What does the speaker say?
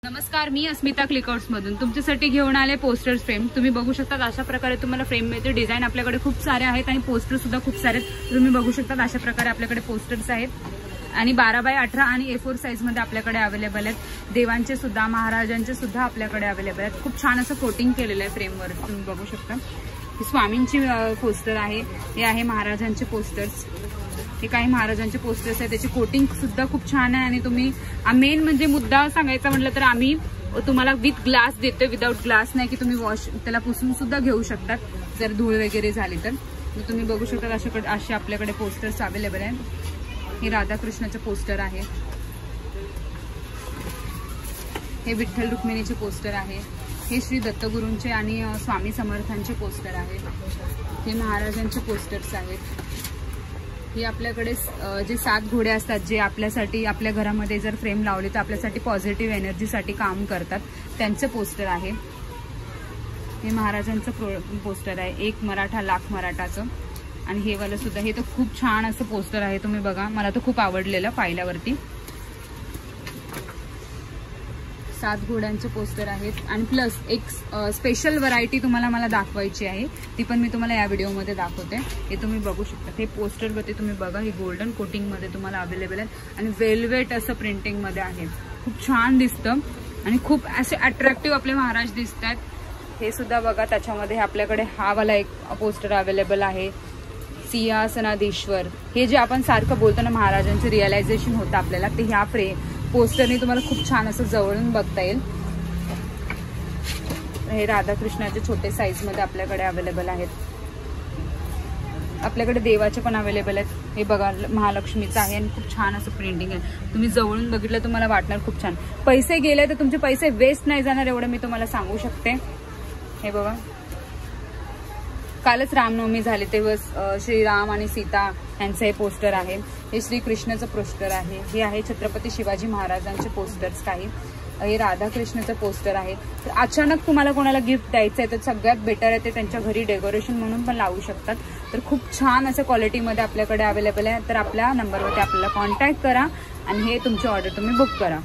नमस्कार, मी अस्मिता क्लिकआउट्स मधून तुमच्यासाठी घेऊन आले पोस्टर्स फ्रेम। तुम्ही बघू शकता अशा प्रकारे तुम्हाला फ्रेम मिळते। डिझाइन आपल्याकडे खूप सारे आहेत आणि पोस्टर सुद्धा खूप सारे आहेत। तुम्ही बघू शकता अशा प्रकारे आपल्याकडे पोस्टर्स आहेत आणि 12x18 आणि A4 साइज मध्ये आपल्याकडे अवेलेबल आहेत। देवांचे सुद्धा, महाराजांचे सुद्धा आपल्याकडे अवेलेबल आहेत। खूप छान असं कोटिंग केलेलं आहे फ्रेमवर, तुम्ही बघू शकता। स्वामींची पोस्टर आहे, हे आहे महाराजांचे पोस्टर्स। हे काही महाराजांचे पोस्टर्स आहेत, त्याची कोटिंग सुद्धा खूप छान आहे। आणि तुम्ही मेन म्हणजे मुद्दा सांगायचा म्हटलं तर आम्ही तुम्हाला विथ ग्लास देतो, विदाउट ग्लास नाही की तुम्ही वॉश त्याला पुसून सुद्धा घेऊ शकतात जर धूळ वगैरे झाली तर। तुम्ही बघू शकता असे आपल्याकडे पोस्टर्स अवेलेबल आहेत। हे राधाकृष्णाचे पोस्टर आहे, हे विठ्ठल रुक्मिणीचे पोस्टर आहे, हे श्री दत्तगुरूंचे आणि स्वामी समर्थांचे पोस्टर आहेत, हे महाराजांचे पोस्टर्स आहेत। हे आपल्याकडे जे 7 घोडे असतात जे आपल्यासाठी आपल्या घरामध्ये जर फ्रेम लावले तर आपल्यासाठी पॉझिटिव्ह एनर्जीसाठी काम करतात, त्यांचं पोस्टर आहे। हे महाराजांचं पोस्टर आहे, 1 मराठा लाख मराठाचं। आणि हे वाला सुद्धा, हे तर खूप छान असं पोस्टर आहे, तुम्ही बघा, मला तर खूप आवडलेलं पाहिल्यावरती। 7 घोड्यांचे पोस्टर आहेत आणि प्लस एक स्पेशल व्हरायटी तुम्हाला मला दाखवायची आहे, ती पण मी तुम्हाला या व्हिडिओमध्ये दाखवते। हे तुम्ही बघू शकता, हे पोस्टरवरती तुम्ही बघा, हे गोल्डन कोटिंगमध्ये तुम्हाला अवेलेबल आहे आणि वेलवेट असं प्रिंटिंगमध्ये आहे। खूप छान दिसतं आणि खूप असे अट्रॅक्टिव्ह आपले महाराज दिसत आहेत। हे सुद्धा बघा, त्याच्यामध्ये आपल्याकडे हा वाला एक पोस्टर अवेलेबल आहे, सिंहासनाधीश्वर। हे जे आपण सारखं बोलतो ना महाराजांचं रिअलायझेशन होतं आपल्याला, ते ह्या पोस्टरने तुम्हाला खूप छान असं जवळून बघता येईल। हे राधाकृष्णाचे छोटे साईज मध्ये आपल्याकडे अवेलेबल आहेत। आपल्याकडे देवाचे पण अवेलेबल आहेत। हे बघा, महालक्ष्मीचं आहे आणि खूप छान असं प्रिंटिंग आहे। तुम्ही जवळून बघितलं तुम्हाला वाटणार खूप छान। पैसे गेले तर तुमचे पैसे वेस्ट नाही जाणार एवढं मी तुम्हाला सांगू शकते। हे बघा, कालच रामनवमी झाली तेव्हा श्रीराम आणि सीता यांचं हे पोस्टर आहे। हे श्रीकृष्णाचं पोस्टर आहे, हे आहे छत्रपती शिवाजी महाराजांचे पोस्टर्स काही। हे राधाकृष्णाचं पोस्टर आहे। तर अचानक तुम्हाला कोणाला गिफ्ट द्यायचं आहे तर सगळ्यात बेटर आहे ते त्यांच्या घरी डेकोरेशन म्हणून पण लावू शकतात। तर खूप छान असं क्वालिटीमध्ये आपल्याकडे अवेलेबल आहे। तर आपल्या नंबरवरती आपल्याला कॉन्टॅक्ट करा आणि हे तुमची ऑर्डर तुम्ही बुक करा।